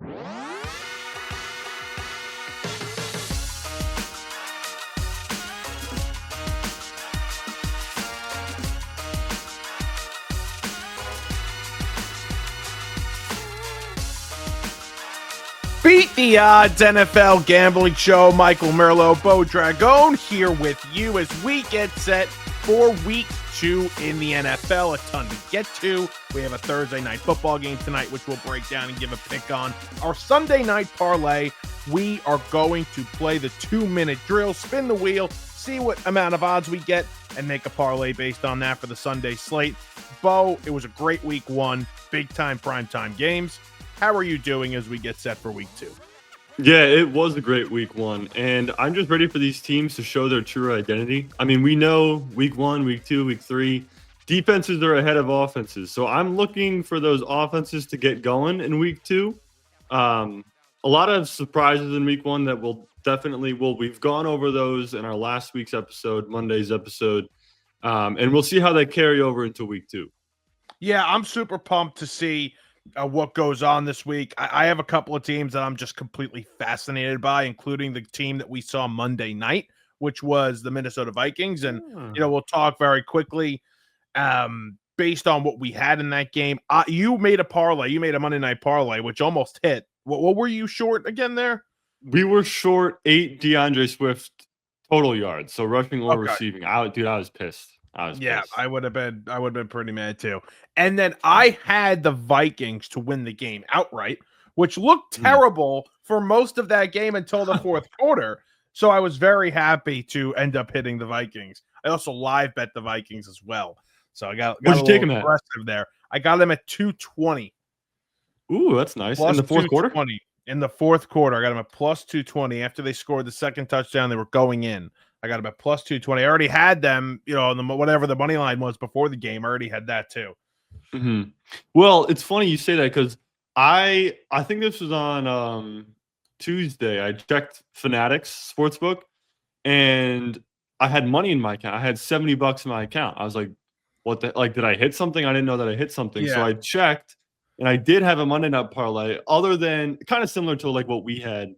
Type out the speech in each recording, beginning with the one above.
Beat the odds NFL gambling show. Michael Merlo, Beau Dragon here with you as we get set for week 2 in the NFL. A ton to get to. We have a Thursday night football game tonight, which we'll break down and give a pick on. Our Sunday night parlay, we are going to play the 2-minute drill, spin the wheel, see what amount of odds we get, and make a parlay based on that for the Sunday slate. Beau, it was a great week 1, big time primetime games. How are you doing as we get set for week 2? Yeah, it was a great week 1, and I'm just ready for these teams to show their true identity. I mean, we know week 1, week 2, week 3, defenses are ahead of offenses. So I'm looking for those offenses to get going in week 2. A lot of surprises in week 1 that we've gone over those in our last week's episode, Monday's episode, and we'll see how they carry over into week 2. Yeah, I'm super pumped to see what goes on this week. I have a couple of teams that I'm just completely fascinated by, including the team that we saw Monday night, which was the Minnesota Vikings. And, we'll talk very quickly based on what we had in that game. You made a parlay. You made a Monday night parlay, which almost hit. What were you short again there? We were short 8 DeAndre Swift total yards, so rushing or receiving. I was pissed. Pissed. I would have been pretty mad too. And then I had the Vikings to win the game outright, which looked terrible for most of that game until the fourth quarter. So I was very happy to end up hitting the Vikings. I also live bet the Vikings as well. So I got a little aggressive there. I got them at 220. Ooh, that's nice. In the fourth quarter? In the fourth quarter, I got them at plus 220. After they scored the second touchdown, they were going in. I got them at plus 220. I already had them, whatever the money line was before the game. I already had that too. Mm-hmm. Well, it's funny you say that because I think this was on Tuesday. I checked Fanatics Sportsbook, and I had money in my account. I had $70 in my account. I was like, "What the? Like, did I hit something? I didn't know that I hit something." Yeah. So I checked, and I did have a Monday night parlay. Other than kind of similar to like what we had.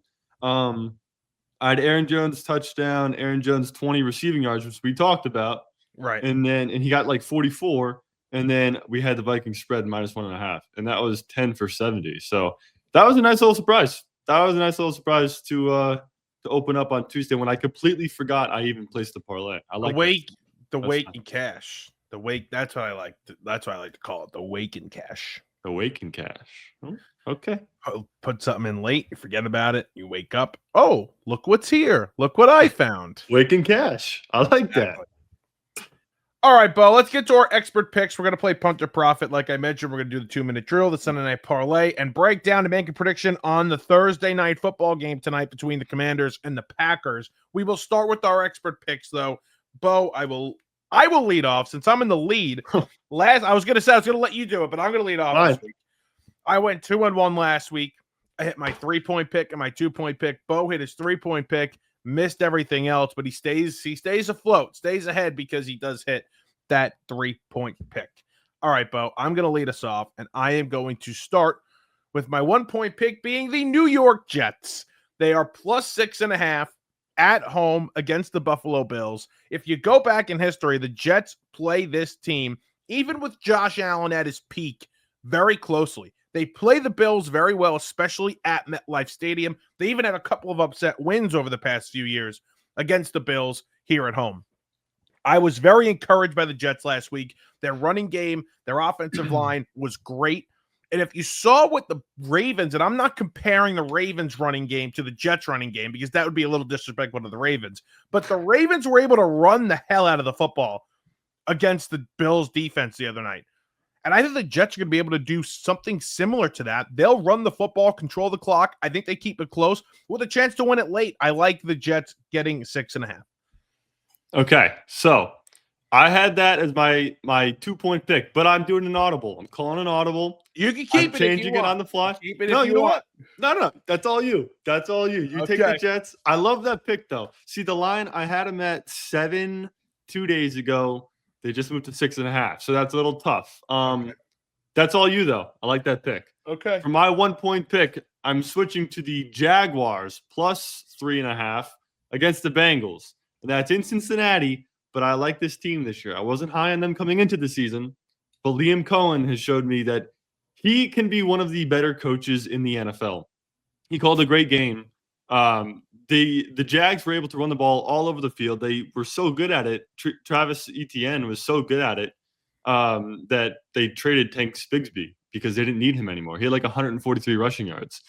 I had Aaron Jones touchdown, Aaron Jones 20 receiving yards, which we talked about. Right. And he got like 44. And then we had the Vikings spread -1.5. And that was 10 for 70. So that was a nice little surprise. To open up on Tuesday when I completely forgot I even placed the parlay. I like the wake and cash. The wake, that's what I like. That's what I like to call it. The wake and cash. The wake and cash. Oh, okay. Put something in late, you forget about it, you wake up. Oh, look what's here. Look what I found. Wake and cash. I like that. All right, Beau, let's get to our expert picks. We're going to play Punt or Profit. Like I mentioned, we're going to do the 2-minute drill, the Sunday night parlay, and break down and make a prediction on the Thursday night football game tonight between the Commanders and the Packers. We will start with our expert picks, though. Beau, I will lead off since I'm in the lead. I was going to let you do it, but I'm going to lead off this week. I went 2-1 last week. I hit my 3-point pick and my 2-point pick. Beau hit his 3-point pick, missed everything else, but he stays afloat, stays ahead because he does hit that 3-point pick. All right, Beau, I'm going to lead us off, and I am going to start with my 1-point pick being the New York Jets. They are plus 6.5 at home against the Buffalo Bills. If you go back in history, the Jets play this team, even with Josh Allen at his peak, very closely. They play the Bills very well, especially at MetLife Stadium. They even had a couple of upset wins over the past few years against the Bills here at home. I was very encouraged by the Jets last week. Their running game, their offensive line was great. And if you saw what the Ravens, and I'm not comparing the Ravens running game to the Jets running game because that would be a little disrespectful to the Ravens, but the Ravens were able to run the hell out of the football against the Bills defense the other night. And I think the Jets are going to be able to do something similar to that. They'll run the football, control the clock. I think they keep it close with a chance to win it late. I like the Jets getting 6.5. Okay, so I had that as my 2-point pick, but I'm doing an audible. I'm calling an audible. You can keep it. Changing it on the fly. Keep it. No, you know what? No. That's all you. You take the Jets. I love that pick though. See the line. I had them at 7 2 days ago. They just moved to 6.5, so that's a little tough. That's all you though. I like that pick. Okay. For my 1-point pick, I'm switching to the Jaguars plus 3.5 against the Bengals. And that's in Cincinnati, but I like this team this year. I wasn't high on them coming into the season, but Liam Cohen has showed me that he can be one of the better coaches in the NFL. He called a great game. The Jags were able to run the ball all over the field. They were so good at it. Travis Etienne was so good at it that they traded Tank Bigsby because they didn't need him anymore. He had like 143 rushing yards.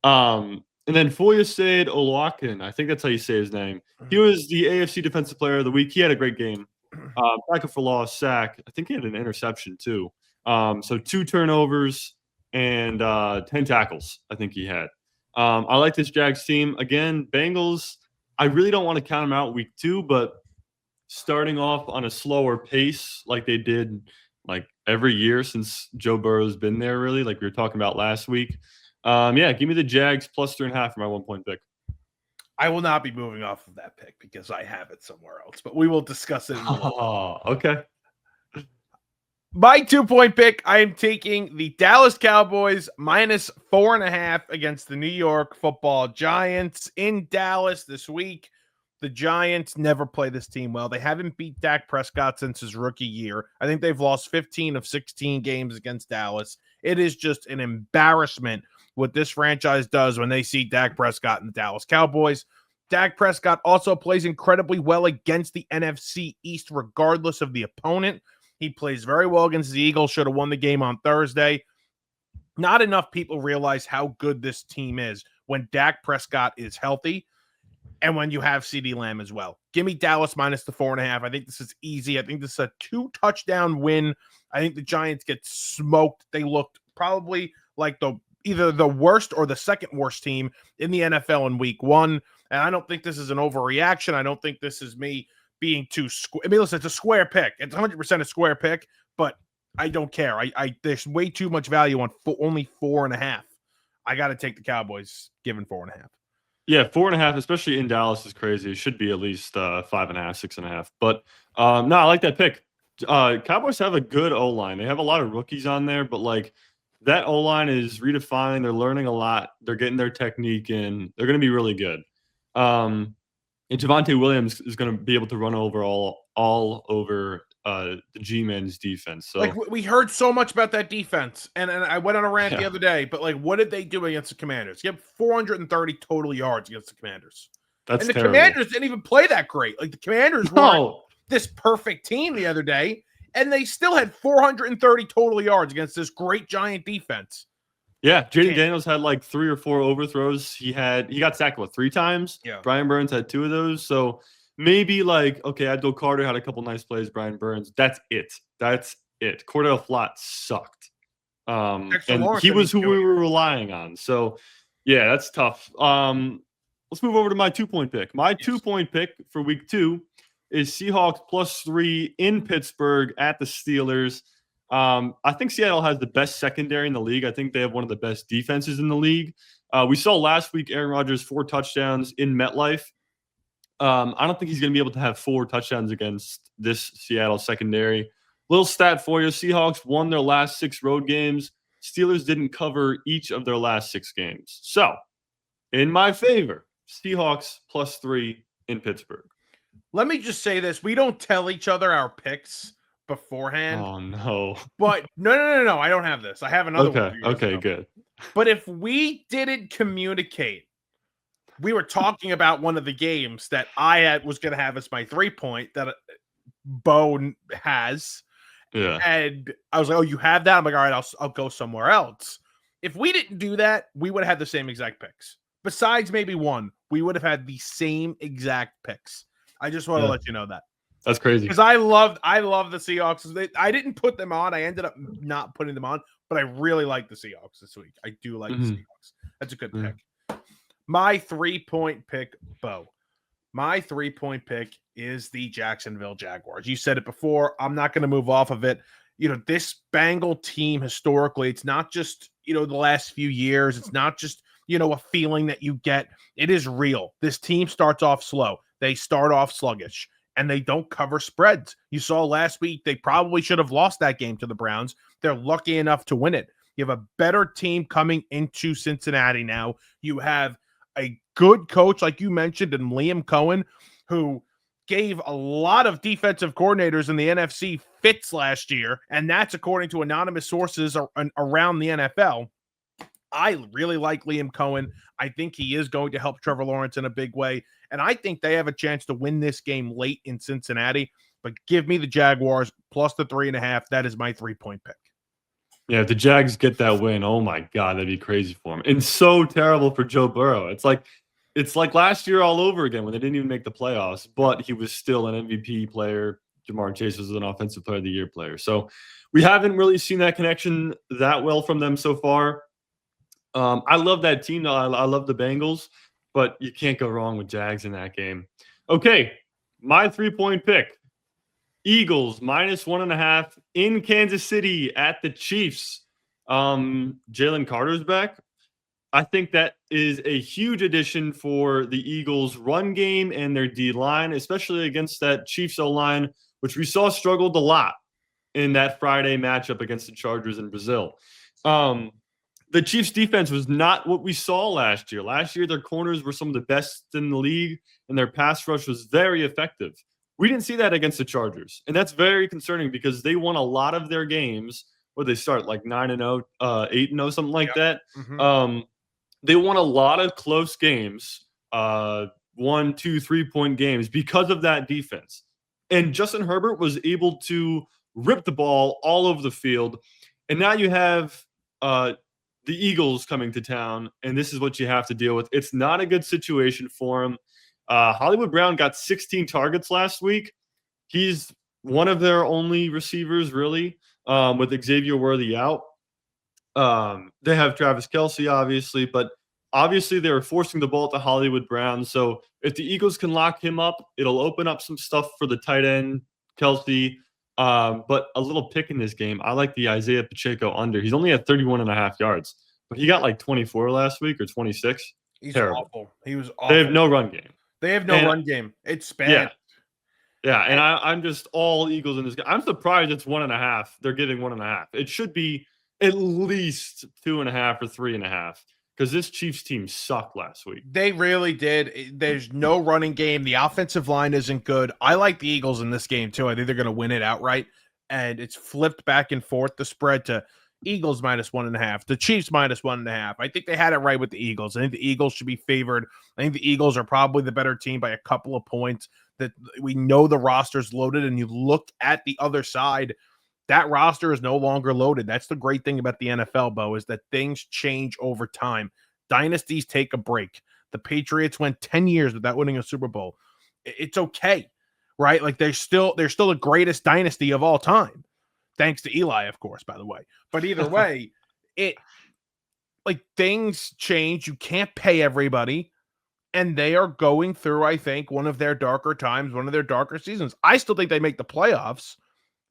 And then Foyesade Oluokun, I think that's how you say his name. He was the AFC Defensive Player of the Week. He had a great game. Tackle for loss, sack. I think he had an interception too. So 2 turnovers and 10 tackles, I think he had. I like this Jags team. Again, Bengals, I really don't want to count them out week 2, but starting off on a slower pace like they did like every year since Joe Burrow's been there, really, like we were talking about last week. Yeah, give me the Jags plus 3.5 for my 1-point pick. I will not be moving off of that pick because I have it somewhere else, but we will discuss it. Oh, okay. My 2-point pick, I am taking the Dallas Cowboys minus 4.5 against the New York Football Giants in Dallas this week. The Giants never play this team well. They haven't beat Dak Prescott since his rookie year. I think they've lost 15 of 16 games against Dallas. It is just an embarrassment what this franchise does when they see Dak Prescott and the Dallas Cowboys. Dak Prescott also plays incredibly well against the NFC East, regardless of the opponent. He plays very well against the Eagles, should have won the game on Thursday. Not enough people realize how good this team is when Dak Prescott is healthy and when you have CeeDee Lamb as well. Give me Dallas minus the 4.5. I think this is easy. I think this is a 2-touchdown win. I think the Giants get smoked. They looked probably like either the worst or the second worst team in the NFL in week 1. And I don't think this is an overreaction. I don't think this is me being too I mean, listen, it's a square pick. It's 100% a square pick, but I don't care. I there's way too much value on only 4.5. I got to take the Cowboys given 4.5. Yeah, 4.5, especially in Dallas, is crazy. It should be at least 5.5, 6.5. But no, I like that pick. Cowboys have a good O-line. They have a lot of rookies on there, but like that O-line is redefined. They're learning a lot. They're getting their technique in. They're going to be really good. And Javonte Williams is going to be able to run over all over the G-Men's defense. So like we heard so much about that defense, and I went on a rant the other day, but like what did they do against the Commanders? You have 430 total yards against the Commanders. That's and the terrible. Commanders didn't even play that great. Like the Commanders weren't this perfect team the other day, and they still had 430 total yards against this great Giant defense. Yeah, Jaden Daniels had like 3 or 4 overthrows. He got sacked 3 times. Yeah. Brian Burns had 2 of those. So maybe like, okay, Abdul Carter had a couple nice plays. Brian Burns, that's it. Cordell Flott sucked. And he was who we were relying on. So yeah, that's tough. Let's move over to my 2-point pick. My 2-point pick for week 2 is Seahawks plus 3 in Pittsburgh at the Steelers. I think Seattle has the best secondary in the league. I think they have one of the best defenses in the league. We saw last week Aaron Rodgers 4 touchdowns in MetLife. I don't think he's going to be able to have 4 touchdowns against this Seattle secondary. Little stat for you. Seahawks won their last 6 road games. Steelers didn't cover each of their last 6 games. So, in my favor, Seahawks plus 3 in Pittsburgh. Let me just say this. We don't tell each other our picks beforehand. Oh, no. But no. I don't have this. I have another one. Okay, good. But if we didn't communicate, we were talking about one of the games that I was going to have as my 3-point that Beau has. Yeah. And I was like, oh, you have that? I'm like, all right, I'll go somewhere else. If we didn't do that, we would have had the same exact picks. Besides maybe one, we would have had the same exact picks. I just want to let you know that. That's crazy. Because I love the Seahawks. I didn't put them on. I ended up not putting them on, but I really like the Seahawks this week. I do like the Seahawks. That's a good pick. My 3-point pick, Beau. My 3-point pick is the Jacksonville Jaguars. You said it before. I'm not going to move off of it. You know, this Bengal team historically, it's not just, the last few years. It's not just, a feeling that you get. It is real. This team starts off slow. They start off sluggish. And they don't cover spreads. You saw last week, they probably should have lost that game to the Browns. They're lucky enough to win it. You have a better team coming into Cincinnati now. You have a good coach, like you mentioned, in Liam Cohen, who gave a lot of defensive coordinators in the NFC fits last year, and that's according to anonymous sources around the NFL. I really like Liam Cohen. I think he is going to help Trevor Lawrence in a big way, and I think they have a chance to win this game late in Cincinnati. But give me the Jaguars plus the 3.5. That is my 3-point pick. Yeah, if the Jags get that win, oh my God, that'd be crazy for him. And so terrible for Joe Burrow. It's like last year all over again when they didn't even make the playoffs, but he was still an MVP player. Jamar Chase was an offensive player of the year player. So we haven't really seen that connection that well from them so far. I love that team, though. I love the Bengals, but you can't go wrong with Jags in that game. Okay, my 3-point pick. Eagles -1.5 in Kansas City at the Chiefs. Jalen Carter's back. I think that is a huge addition for the Eagles' run game and their D-line, especially against that Chiefs O-line, which we saw struggled a lot in that Friday matchup against the Chargers in Brazil. The Chiefs' defense was not what we saw last year. Last year, their corners were some of the best in the league, and their pass rush was very effective. We didn't see that against the Chargers, and that's very concerning because they won a lot of their games where they start like 9-0, 8-0, something like that. Mm-hmm. They won a lot of close games, 1, 2, 3-point games because of that defense. And Justin Herbert was able to rip the ball all over the field. And now you have the Eagles coming to town, and this is what you have to deal with. It's not a good situation for him. Hollywood Brown got 16 targets last week. He's one of their only receivers, really, with Xavier Worthy out. They have Travis Kelce, obviously, but obviously they were forcing the ball to Hollywood Brown. So if the Eagles can lock him up, it'll open up some stuff for the tight end, Kelce. But a little pick in this game, I like the Isaiah Pacheco under. He's only at 31.5 yards, but he got like 24 last week or 26. He's terrible. Awful. He was awful. They have no run game. They have no run game. It's bad. Yeah, and I'm just all Eagles in this game. I'm surprised it's 1.5. They're getting 1.5. It should be at least 2.5 or 3.5 because this Chiefs team sucked last week. They really did. There's no running game. The offensive line isn't good. I like the Eagles in this game too. I think they're going to win it outright, and it's flipped back and forth. The spread to Eagles -1.5, the Chiefs -1.5. I think they had it right with the Eagles. I think the Eagles should be favored. I think the Eagles are probably the better team by a couple of points. That we know the roster's loaded, and you look at the other side, that roster is no longer loaded. That's the great thing about the NFL, Beau, is that things change over time. Dynasties take a break. The Patriots went 10 years without winning a Super Bowl. It's okay, right? Like they're still the greatest dynasty of all time. Thanks to Eli, of course, by the way. But either way, things change. You can't pay everybody. And they are going through, I think, one of their darker times, one of their darker seasons. I still think they make the playoffs,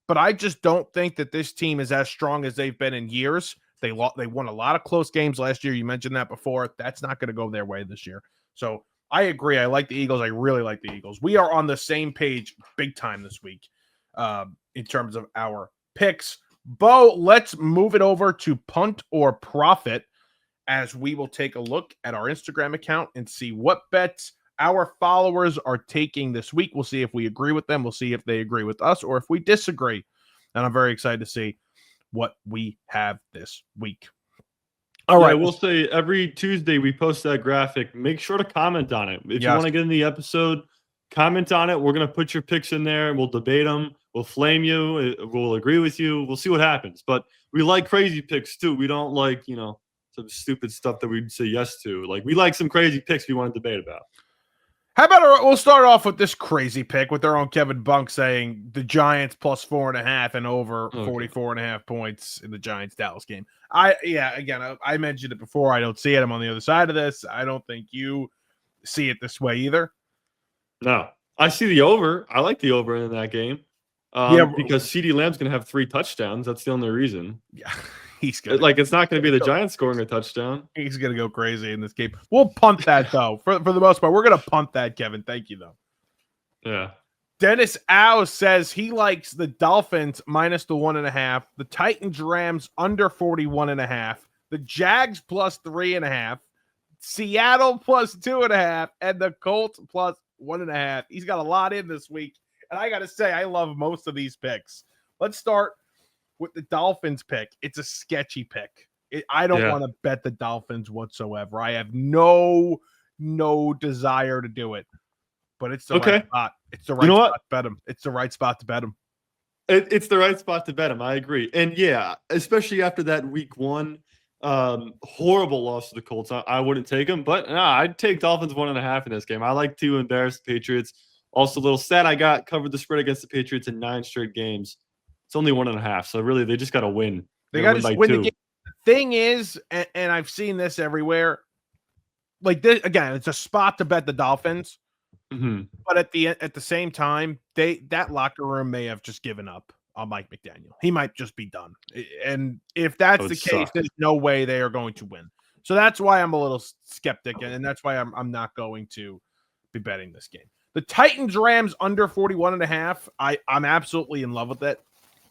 but I just don't think that this team is as strong as they've been in years. They won a lot of close games last year. You mentioned that before. That's not going to go their way this year. So I agree. I like the Eagles. I really like the Eagles. We are on the same page big time this week in terms of our picks. Beau, let's move it over to punt or profit, as we will take a look at our Instagram account and see what bets our followers are taking this week. We'll see if we agree with them. We'll see if they agree with us or if we disagree. And I'm very excited to see what we have this week. All right. We'll say every Tuesday we post that graphic. Make sure to comment on it. If you want to get in the episode, comment on it. We're going to put your picks in there and we'll debate them. We'll flame you. We'll agree with you. We'll see what happens. But we like crazy picks too. We don't like, some stupid stuff that we'd say yes to. Like, we like some crazy picks we want to debate about. How about we'll start off with this crazy pick with our own Kevin Bunk saying the Giants +4.5 and over 44.5 points in the Giants-Dallas game. I mentioned it before. I don't see it. I'm on the other side of this. I don't think you see it this way either. No. I see the over. I like the over in that game. Because CeeDee Lamb's going to have 3 touchdowns. That's the only reason. Yeah. He's good. It's not going to be the Giants scoring a touchdown. He's going to go crazy in this game. We'll punt that, though. For the most part, we're going to punt that, Kevin. Thank you, though. Yeah. Dennis Au says he likes the Dolphins minus the 1.5, the Titans Rams under 41.5, the Jags plus 3.5, Seattle plus 2.5, and the Colts plus 1.5. He's got a lot in this week, and I got to say, I love most of these picks. Let's start with the Dolphins pick. It's a sketchy pick. I don't want to bet the Dolphins whatsoever. I have no desire to do it. But it's the right spot. It's the right spot to bet him. It's the right spot to bet him. It's the right spot to bet him. I agree. And yeah, especially after that week 1 horrible loss to the Colts, I wouldn't take him. But I'd take Dolphins 1.5 in this game. I like to embarrass the Patriots. Also, a little stat I got, covered the spread against the Patriots in 9 straight games. It's only 1.5. So really, they just got to win. They got to win the game. The thing is, and I've seen this everywhere, like this, again, it's a spot to bet the Dolphins. Mm-hmm. But at the same time, that locker room may have just given up on Mike McDaniel. He might just be done. And if that's the case, there's no way they are going to win. So that's why I'm a little skeptic, and that's why I'm not going to be betting this game. The Titans Rams under 41.5. I'm absolutely in love with it.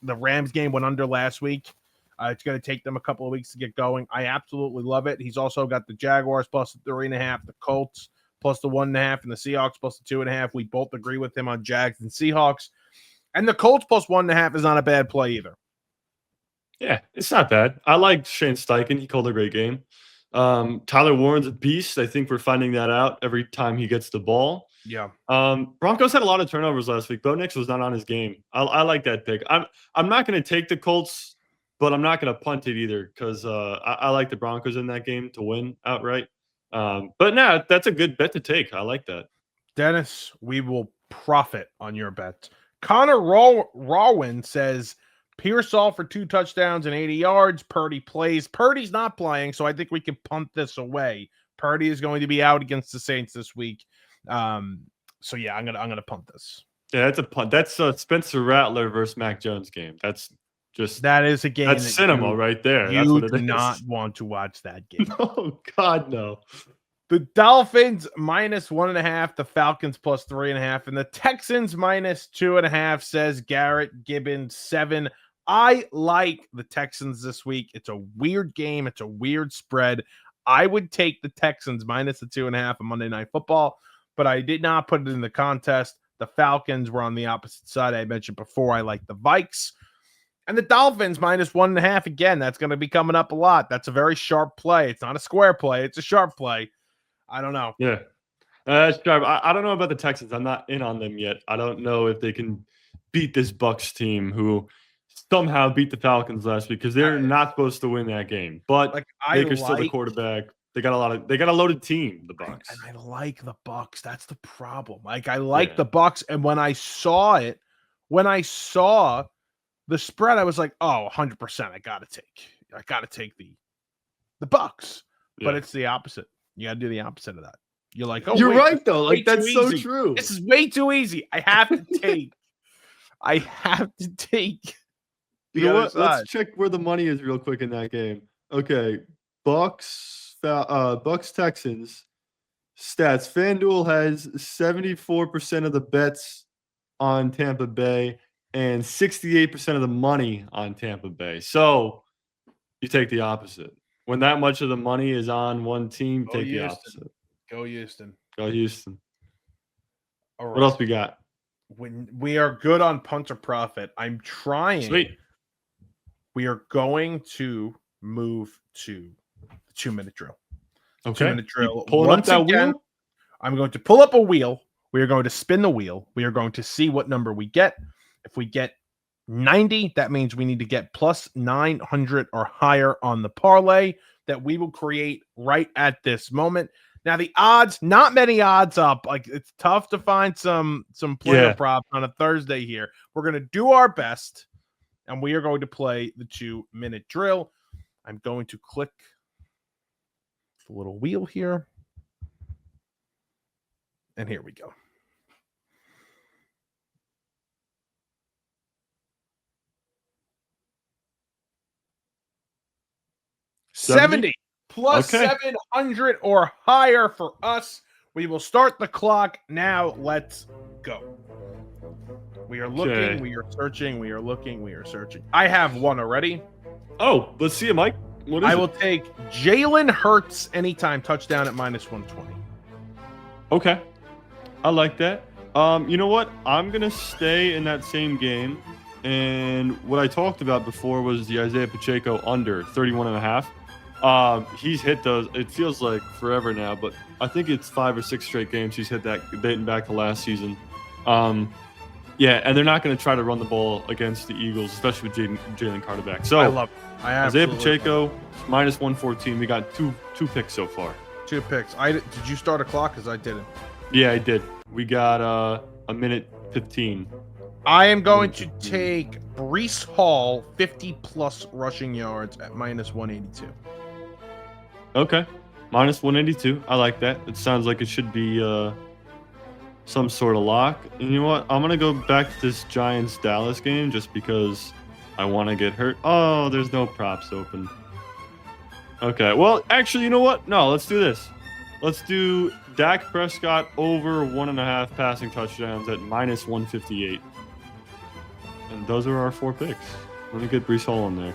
The Rams game went under last week. It's going to take them a couple of weeks to get going. I absolutely love it. He's also got the Jaguars plus the 3.5, the Colts plus the 1.5, and the Seahawks plus the 2.5. We both agree with him on Jags and Seahawks. And the Colts plus 1.5 is not a bad play either. Yeah, it's not bad. I like Shane Steichen. He called a great game. Tyler Warren's a beast. I think we're finding that out every time he gets the ball. Yeah. Broncos had a lot of turnovers last week. Bo Nix was not on his game. I like that pick. I'm not going to take the Colts, but I'm not going to punt it either because I like the Broncos in that game to win outright. But no, that's a good bet to take. I like that. Dennis, we will profit on your bet. Connor Rawin says Pearsall for 2 touchdowns and 80 yards. Purdy plays. Purdy's not playing, so I think we can punt this away. Purdy is going to be out against the Saints this week. So yeah, I'm gonna punt this. Yeah, that's a punt. That's Spencer Rattler versus Mac Jones game. That is a game. That's cinema right there. That's what it is. You do not want to watch that game. No, God, no. The Dolphins minus 1.5, the Falcons plus 3.5, and the Texans minus 2.5, says Garrett Gibbons 7. I like the Texans this week. It's a weird game. It's a weird spread. I would take the Texans minus the 2.5 on Monday Night Football, but I did not put it in the contest. The Falcons were on the opposite side. I mentioned before I like the Vikes. And the Dolphins minus 1.5, again, that's going to be coming up a lot. That's a very sharp play. It's not a square play. It's a sharp play. I don't know. Yeah. That's sharp. I don't know about the Texans. I'm not in on them yet. I don't know if they can beat this Bucs team who somehow beat the Falcons last week because they're not supposed to win that game. But Baker's still the quarterback. They got a loaded team, the Bucs. And I like the Bucs. That's the problem. I like the Bucs. And when I saw the spread, I was like, oh, 100%. I gotta take the Bucs. But it's the opposite. You gotta do the opposit of that. You're like, oh, you're right though. Like that's so true. This is way too easy. I have to take. You know what? Let's check where the money is real quick in that game. Okay, Bucs Texans stats. FanDuel has 74% of the bets on Tampa Bay and 68% of the money on Tampa Bay. So you take the opposite. When that much of the money is on one team, take the opposite. Go Houston. Go Houston. All right. What else we got? When we are good on punter profit, I'm trying. Sweet. We are going to move to the 2-minute drill. Okay. 2-minute drill. Pulling up that wheel? I'm going to pull up a wheel. We are going to spin the wheel. We are going to see what number we get. If we get 90, that means we need to get plus 900 or higher on the parlay that we will create right at this moment. Now the odds, not many odds up. Like it's tough to find some player props on a Thursday here. We're going to do our best and we are going to play the 2-minute drill. I'm going to click the little wheel here. And here we go. $70 plus 700 or higher for us. We will start the clock now. Let's go. We are looking, Okay. we are searching, we are looking, we are searching. I have one already. Oh, let's see it, Mike. What is I it? will take Jalen Hurts anytime touchdown at -120. Okay. I like that. You know what? I'm gonna stay in that same game. And what I talked about before was the Isaiah Pacheco under 31.5. He's hit those. It feels like forever now, but I think it's 5 or 6 straight games he's hit that dating back to last season. Yeah, and they're not going to try to run the ball against the Eagles, especially with Jalen Carter back. So I love it. I Isaiah absolutely Pacheco love -114. We got two picks so far. it. 2 picks. Did you start a clock? Because I didn't. Yeah, I did. We got a minute 15. I am going to take Breece Hall 50+ rushing yards at -182. Okay, -182. I like that. It sounds like it should be some sort of lock. And you know what? I'm gonna go back to this Giants Dallas game just because I want to get hurt. Oh, there's no props open. Okay, well, actually, you know what? No, let's do this. Let's do Dak Prescott over 1.5 passing touchdowns at -158. And those are our 4 picks. Let me get Breece Hall in there.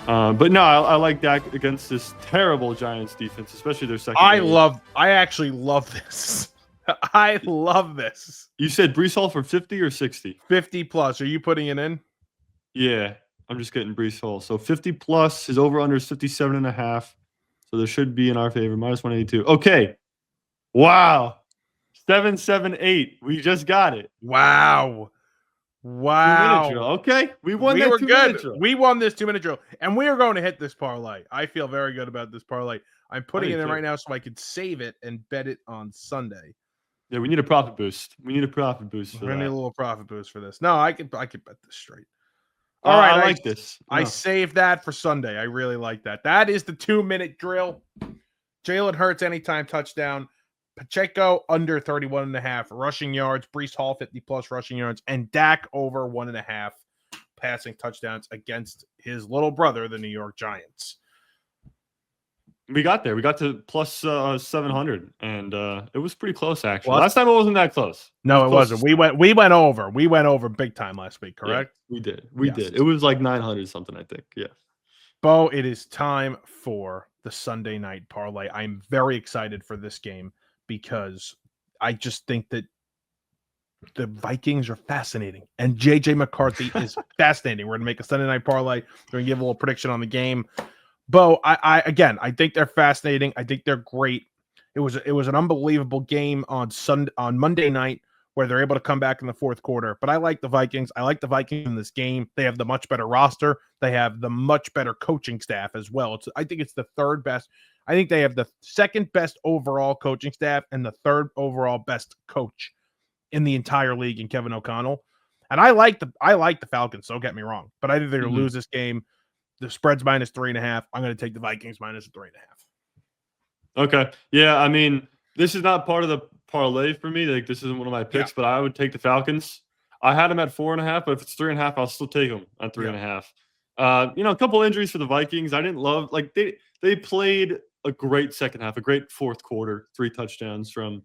But no, I like Dak against this terrible Giants defense, especially their second. I actually love this. I love this. You said Breece Hall for 50 or 60? 50+. Are you putting it in? Yeah, I'm just getting Breece Hall. So 50+, his over-under is 57.5. So there should be in our favor, -182. Okay. Wow. 778. We just got it. Wow. 2-minute drill. Okay. We won that 2-minute drill. We won this 2-minute drill. And we are going to hit this parlay. I feel very good about this parlay. I'm putting it in right now so I could save it and bet it on Sunday. Yeah, we need a profit boost. We need a profit boost for We that. need a little profit boost for this. No, I could bet this straight. All right, I like this. I saved that for Sunday. I really like that. That is the 2-minute drill. Jalen Hurts anytime touchdown. Pacheco under 31.5 rushing yards. Breece Hall 50+ rushing yards, and Dak over 1.5 passing touchdowns against his little brother, the New York Giants. We got there. We got to plus 700, and it was pretty close actually. Well, last time it wasn't that close. No, it wasn't. We went over. We went over big time last week, correct? Yeah, we did. We did. It was like 900 something, I think. Yeah. Beau, it is time for the Sunday night parlay. I'm very excited for this game because I just think that the Vikings are fascinating, and JJ McCarthy is fascinating. We're gonna make a Sunday night parlay. We're gonna give a little prediction on the game. Beau, I think they're fascinating. I think they're great. It was an unbelievable game on Monday night where they're able to come back in the fourth quarter. But I like the Vikings. I like the Vikings in this game. They have the much better roster. They have the much better coaching staff as well. I think it's the third best. I think they have the second best overall coaching staff and the third overall best coach in the entire league in Kevin O'Connell. And I like the Falcons. Don't get me wrong, but I think they're going to lose this game. The spread's -3.5. I'm going to take the Vikings -3.5. Okay. Yeah, I mean, this is not part of the parlay for me. Like, this isn't one of my picks, but I would take the Falcons. I had them at 4.5, but if it's 3.5, I'll still take them at 3.5. You know, a couple injuries for the Vikings. I didn't love they played a great second half, a great fourth quarter, 3 touchdowns from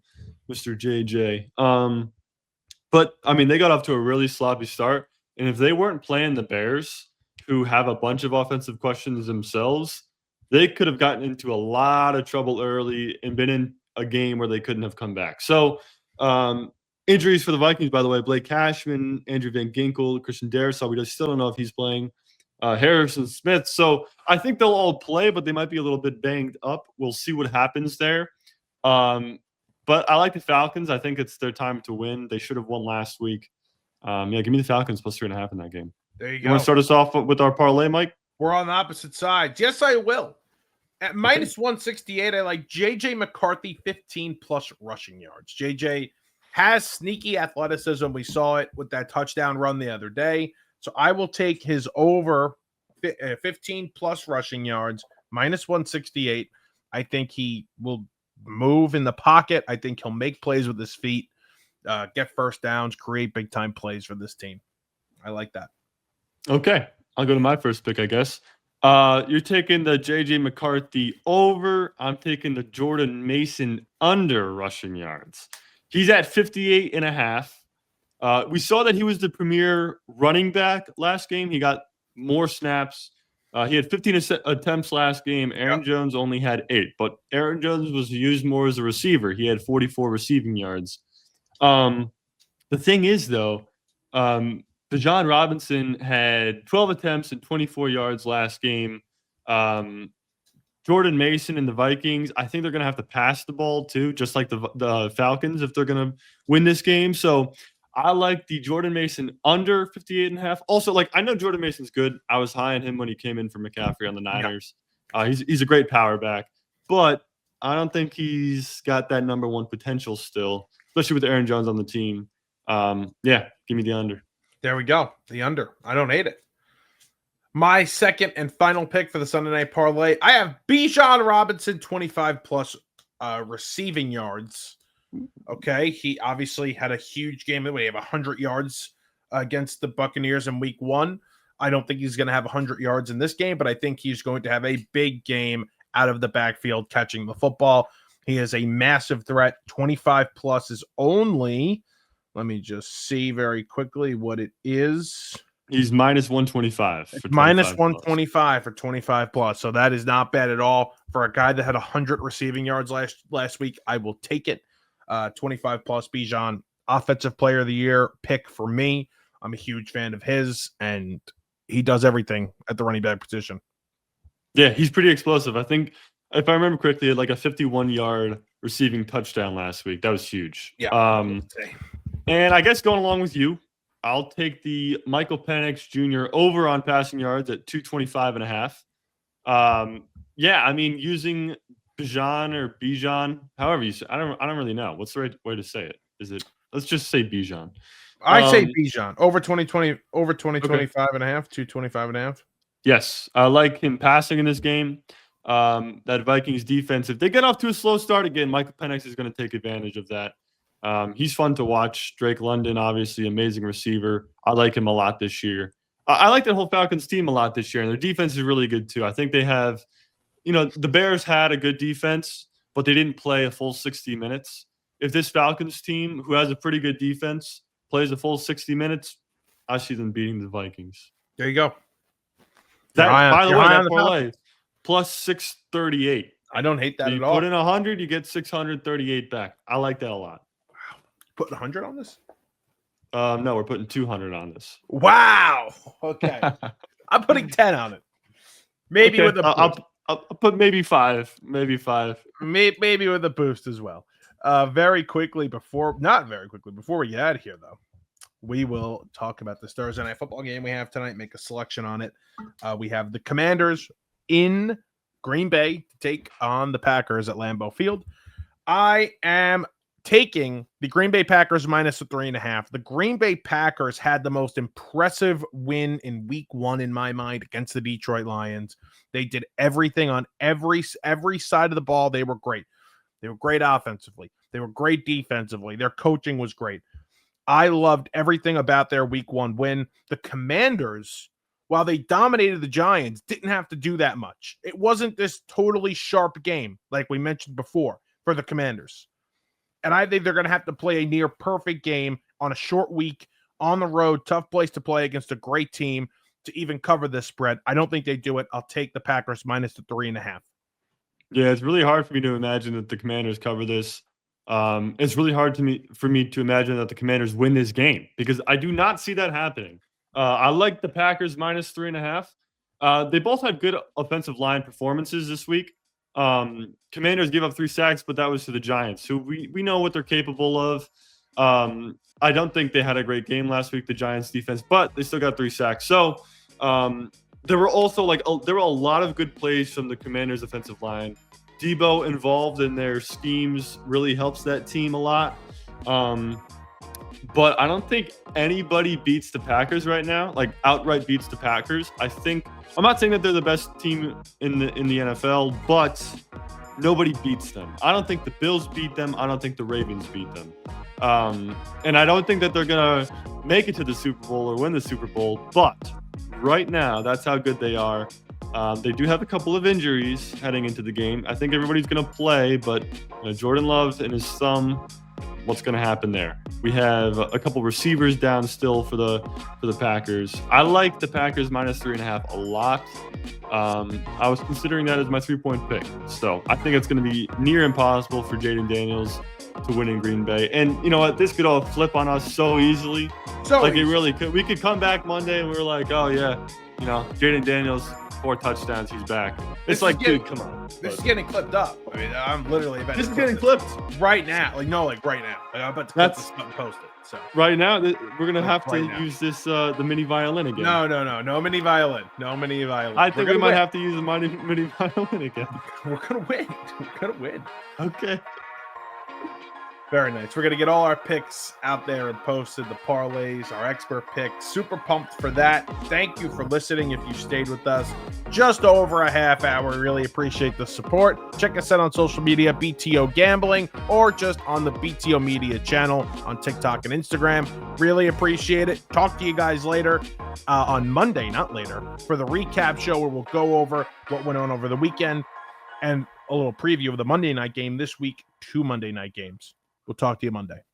Mr. JJ. But I mean, they got off to a really sloppy start, and if they weren't playing the Bears, who have a bunch of offensive questions themselves, they could have gotten into a lot of trouble early and been in a game where they couldn't have come back. So injuries for the Vikings, by the way, Blake Cashman, Andrew Van Ginkel, Christian Darrisaw, we still don't know if he's playing, Harrison Smith. So I think they'll all play, but they might be a little bit banged up. We'll see what happens there. But I like the Falcons. I think it's their time to win. They should have won last week. Yeah, give me the Falcons plus 3.5 in that game. There you go. You want to start us off with our parlay, Mike? We're on the opposite side. Yes, I will. At -168, I like JJ McCarthy 15+ rushing yards. JJ has sneaky athleticism. We saw it with that touchdown run the other day. So I will take his over 15+ rushing yards, -168. I think he will move in the pocket. I think he'll make plays with his feet, get first downs, create big time plays for this team. I like that. Okay. I'll go to my first pick, I guess. You're taking the JJ McCarthy over. I'm taking the Jordan Mason under rushing yards. He's at 58.5. We saw that he was the premier running back last game. He got more snaps. He had 15 attempts last game. Aaron Jones only had 8, but Aaron Jones was used more as a receiver. He had 44 receiving yards. The thing is, though, Bijan Robinson had 12 attempts and 24 yards last game. Jordan Mason and the Vikings, I think they're going to have to pass the ball too, just like the Falcons, if they're going to win this game. So I like the Jordan Mason under 58.5. Also, like, I know Jordan Mason's good. I was high on him when he came in for McCaffrey on the Niners. He's a great power back, but I don't think he's got that number one potential still, especially with Aaron Jones on the team. Yeah, give me the under. There we go. The under. I don't hate it. My second and final pick for the Sunday night parlay, I have Bijan Robinson, 25 plus receiving yards. Okay, he obviously had a huge game. We have 100 yards against the Buccaneers in week 1. I don't think he's going to have 100 yards in this game, but I think he's going to have a big game out of the backfield catching the football. He is a massive threat. 25 plus is only, let me just see very quickly what it is. He's minus 125. Minus 125 for 25 plus. So that is not bad at all. For a guy that had 100 receiving yards last week, I will take it. 25 plus. Bijan, offensive player of the year pick for me. I'm a huge fan of his, and he does everything at the running back position. Yeah, he's pretty explosive. I think, if I remember correctly, he had like a 51-yard receiving touchdown last week. That was huge. Yeah. And I guess going along with you, I'll take the Michael Penix Jr. over on passing yards at 225.5. Yeah, I mean, using Bijan, however you say, I don't really know. What's the right way to say it? Is it, let's just say Bijan. I say Bijan over 2025 and a half, 225.5. Yes, I like him passing in this game. That Vikings defense, if they get off to a slow start again, Michael Penix is going to take advantage of that. He's fun to watch. Drake London, obviously, amazing receiver. I like him a lot this year. I like that whole Falcons team a lot this year, and their defense is really good too. I think they have, the Bears had a good defense, but they didn't play a full 60 minutes. If this Falcons team, who has a pretty good defense, plays a full 60 minutes, I see them beating the Vikings. There you go. By the way, that parlay plus 638. I don't hate that at all. Put in 100, you get 638 back. I like that a lot. Putting 100 on this? No, we're putting 200 on this. Wow. Okay. I'm putting 10 on it. Maybe with a boost. I'll put maybe 5. Maybe 5. Maybe with a boost as well. Very quickly before we get out of here, though, we will talk about this Thursday night football game we have tonight, make a selection on it. We have the Commanders in Green Bay to take on the Packers at Lambeau Field. I am taking the Green Bay Packers minus the 3.5. The Green Bay Packers had the most impressive win in week 1 in my mind against the Detroit Lions. They did everything on every side of the ball. They were great. They were great offensively. They were great defensively. Their coaching was great. I loved everything about their week 1 win. The Commanders, while they dominated the Giants, didn't have to do that much. It wasn't this totally sharp game like we mentioned before for the Commanders. And I think they're going to have to play a near perfect game on a short week, on the road, tough place to play against a great team to even cover this spread. I don't think they do it. I'll take the Packers minus the 3.5. Yeah, it's really hard for me to imagine that the Commanders cover this. It's really hard for me to imagine that the Commanders win this game because I do not see that happening. I like the Packers minus 3.5. They both had good offensive line performances this week. Commanders gave up 3 sacks, but that was to the Giants, who we know what they're capable of. I don't think they had a great game last week, the Giants defense, but they still got 3 sacks. So there were also there were a lot of good plays from the Commanders offensive line. Debo involved in their schemes really helps that team a lot. But I don't think anybody beats the Packers right now, like outright beats the Packers. I'm not saying that they're the best team in the NFL, but nobody beats them. I don't think the Bills beat them. I don't think the Ravens beat them. And I don't think that they're going to make it to the Super Bowl or win the Super Bowl. But right now, that's how good they are. They do have a couple of injuries heading into the game. I think everybody's going to play, but Jordan Love and his thumb, what's going to happen there. We have a couple receivers down still for the Packers. I like the Packers -3.5 a lot. I was considering that as my 3-point pick. So I think it's going to be near impossible for Jaden Daniels to win in Green Bay. And you know what? This could all flip on us so easily. It really could. We could come back Monday and we're like, oh yeah, you know, Jaden Daniels, 4 touchdowns, he's back. It's like, dude, come on. This is getting clipped up. I mean, I'm literally about this is getting clipped right now. Right now. I'm about to clip this and post it. So right now, we're gonna have to use this the mini violin again. No mini violin. No mini violin. I think we might have to use the mini violin again. We're gonna win. Okay. Very nice. We're going to get all our picks out there and posted, the parlays, our expert picks. Super pumped for that. Thank you for listening if you stayed with us just over a half hour. Really appreciate the support. Check us out on social media, BTO Gambling, or just on the BTO Media channel on TikTok and Instagram. Really appreciate it. Talk to you guys later on Monday, not later, for the recap show where we'll go over what went on over the weekend and a little preview of the Monday night game this week, 2 Monday night games. We'll talk to you Monday.